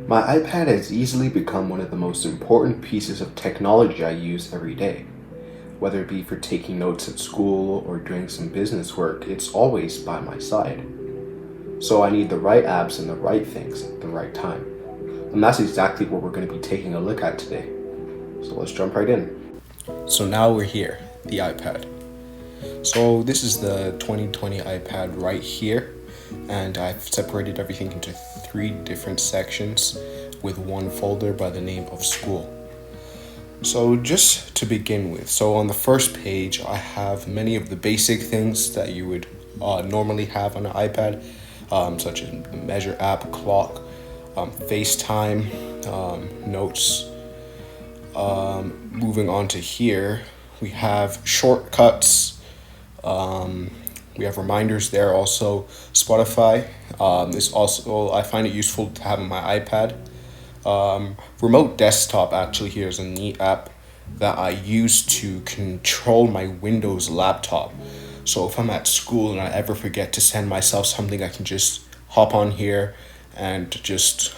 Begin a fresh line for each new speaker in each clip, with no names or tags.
My iPad has easily become one of the most important pieces of technology I use every day. Whether it be for taking notes at school or doing some business work, it's always by my side. So I need the right apps and the right things at the right time. And that's exactly what we're going to be taking a look at today. So let's jump right in. So now we're here, the iPad. So this is the 2020 iPad right here, and I've separated everything into 3 different sections with one folder by the name of school. So just to begin with, so on the first page I have many of the basic things that you would normally have on an iPad, such as the Measure app, clock, FaceTime, notes. Moving on to here, we have shortcuts. We have reminders there also. Spotify is also, I find it useful to have on my iPad. Remote desktop actually here is a neat app that I use to control my Windows laptop. So if I'm at school and I ever forget to send myself something, I can just hop on here and just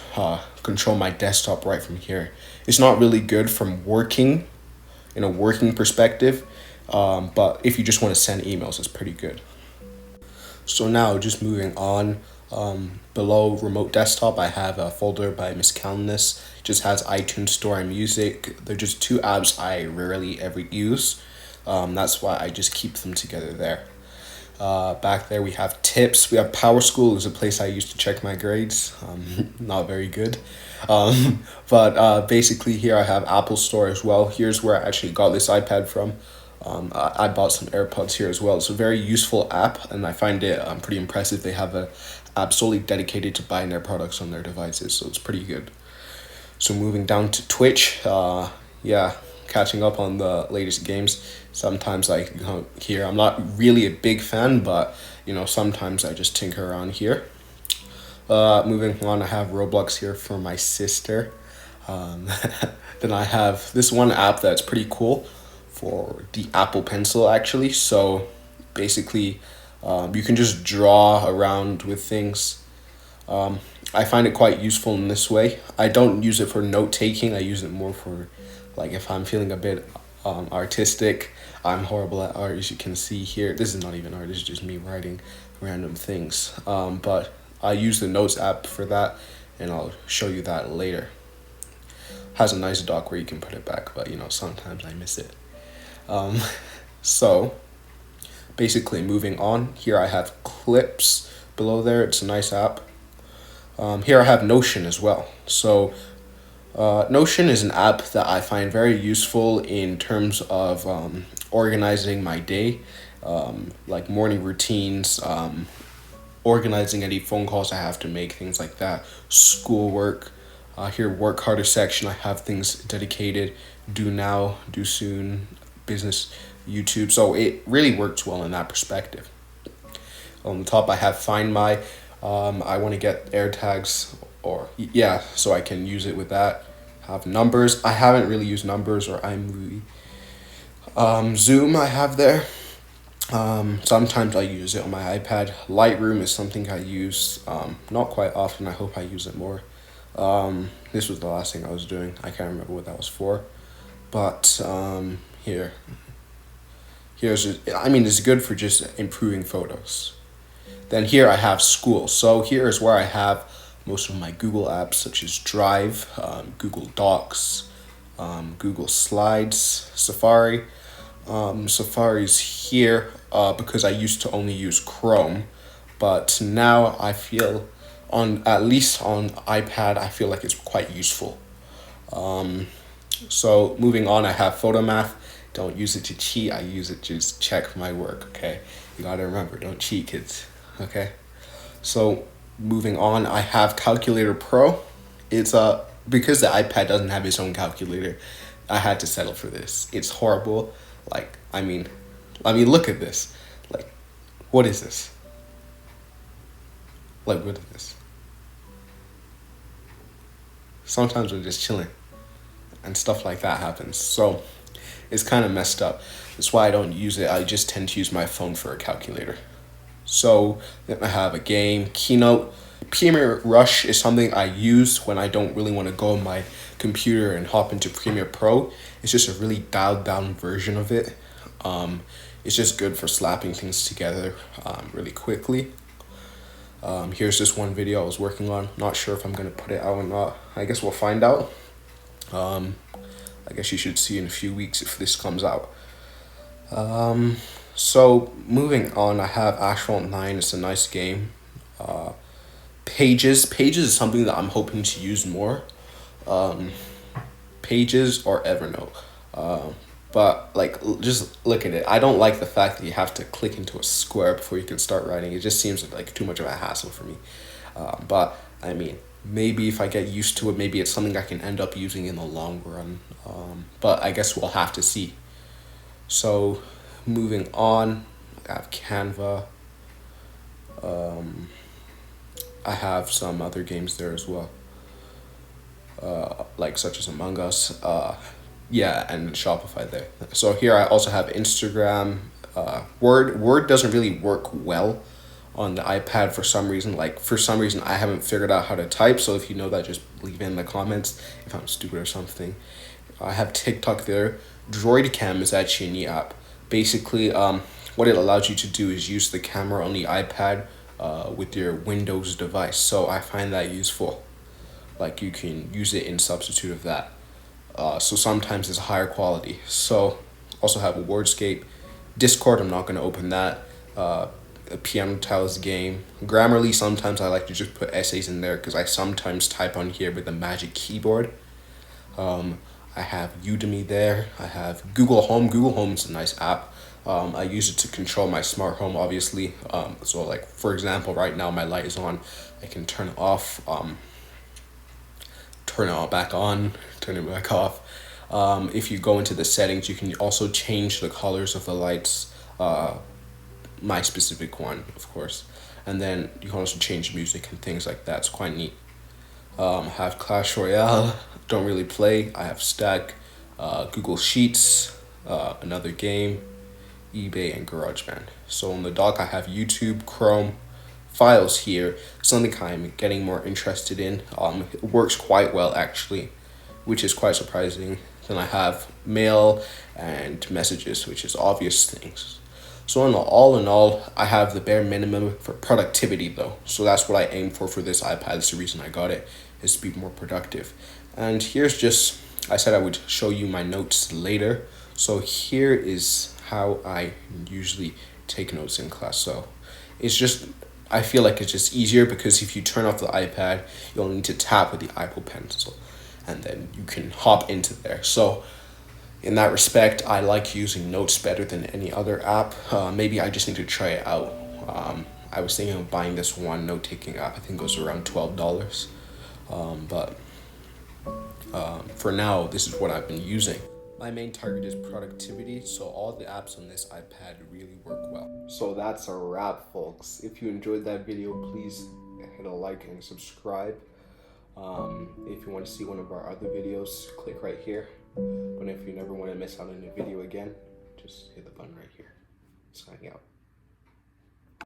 control my desktop right from here. It's not really good from working, in a working perspective, but if you just want to send emails, it's pretty good. So now just moving on, below remote desktop, I have a folder by Miss Calness. It just has iTunes Store and music. They're just 2 apps I rarely ever use. That's why I just keep them together there. Back there we have tips. We have Power School is a place I used to check my grades. Not very good. But basically here I have Apple Store as well. Here's where I actually got this iPad from. I bought some AirPods here as well. It's a very useful app, and I find it pretty impressive. They have a app solely dedicated to buying their products on their devices, so it's pretty good. So moving down to Twitch, catching up on the latest games. Sometimes here, I'm not really a big fan, but sometimes I just tinker around here. Moving on, I have Roblox here for my sister. Then I have this one app that's pretty cool for the Apple Pencil actually. So basically, you can just draw around with things. I find it quite useful in this way. I don't use it for note taking. I use it more for like if I'm feeling a bit artistic. I'm horrible at art, as you can see here. This is not even art, this is just me writing random things. But I use the Notes app for that, and I'll show you that later. Has a nice dock where you can put it back, but sometimes I miss it. So basically moving on, here I have Clips below there. It's a nice app. Here I have Notion as well. So Notion is an app that I find very useful in terms of organizing my day, like morning routines, organizing any phone calls I have to make, things like that, schoolwork. Here, work harder section, I have things dedicated, do now, do soon, business, YouTube. So it really works well in that perspective. On the top, I have Find My. I want to get AirTags, so I can use it with that. Have Numbers. I haven't really used Numbers or iMovie. Zoom I have there. Sometimes I use it on my iPad. Lightroom is something I use not quite often. I hope I use it more. This was the last thing I was doing. I can't remember what that was for. But it's good for just improving photos. Then here I have School. So here is where I have most of my Google apps, such as Drive, Google Docs, Google Slides, Safari. Safari's here because I used to only use Chrome, but now I feel at least on iPad, I feel like it's quite useful. So moving on, I have Photomath. Don't use it to cheat. I use it to just check my work. Okay, you gotta remember, don't cheat, kids. Okay, so moving on, I have Calculator Pro. It's because the iPad doesn't have its own calculator, I had to settle for this. It's horrible. I mean, look at this. What is this? What is this? Sometimes we're just chilling, and stuff like that happens. So it's kind of messed up. That's why I don't use it. I just tend to use my phone for a calculator. So then I have a game, Keynote. Premiere Rush is something I use when I don't really want to go on my computer and hop into Premiere Pro. It's just a really dialed down version of it. It's just good for slapping things together really quickly. Here's this one video I was working on. Not sure if I'm gonna put it out or not. I guess we'll find out. I guess you should see in a few weeks if this comes out. So moving on, I have Asphalt 9. It's a nice game. Pages is something that I'm hoping to use more. Pages or Evernote. But like, just look at it. I don't like the fact that you have to click into a square before you can start writing. It just seems like too much of a hassle for me. But I mean, maybe if I get used to it, maybe it's something I can end up using in the long run. But I guess we'll have to see. So moving on, I have Canva. I have some other games there as well, like such as Among Us. Yeah, and Shopify there. So here I also have Instagram. Word doesn't really work well on the iPad for some reason. Like, for some reason I haven't figured out how to type. So if you know that, just leave it in the comments if I'm stupid or something. I have TikTok there. Droid Cam is actually a neat app. Basically, what it allows you to do is use the camera on the iPad with your Windows device. So I find that useful. Like, you can use it in substitute of that. So sometimes it's higher quality. So also have a Wordscape. Discord, I'm not going to open that. A Piano Tiles game. Grammarly, sometimes I like to just put essays in there because I sometimes type on here with the magic keyboard. I have Udemy there. I have Google Home. Google Home is a nice app. I use it to control my smart home, obviously. So like, for example, right now my light is on. I can turn it off, turn it all back on, turn it back off. If you go into the settings, you can also change the colors of the lights. My specific one, of course. And then you can also change music and things like that. It's quite neat. I have Clash Royale. Don't really play. I have Stack, Google Sheets, another game, eBay, and GarageBand. So on the dock, I have YouTube, Chrome, Files here. Something I'm getting more interested in. It works quite well actually, which is quite surprising. Then I have Mail and Messages, which is obvious things. So in all, I have the bare minimum for productivity though. So that's what I aim for this iPad. That's the reason I got it, is to be more productive. And here's just, I said I would show you my notes later. So here is how I usually take notes in class. So it's just, I feel like it's just easier because if you turn off the iPad, you'll need to tap with the Apple Pencil and then you can hop into there. So in that respect, I like using Notes better than any other app. Maybe I just need to try it out. I was thinking of buying this one note-taking app. I think it was around $12. But for now, this is what I've been using. My main target is productivity, so all the apps on this iPad really work well. So that's a wrap, folks. If you enjoyed that video, please hit a like and subscribe. If you want to see one of our other videos, click right here. But if you never want to miss out on a video again, just hit the button right here. Signing out.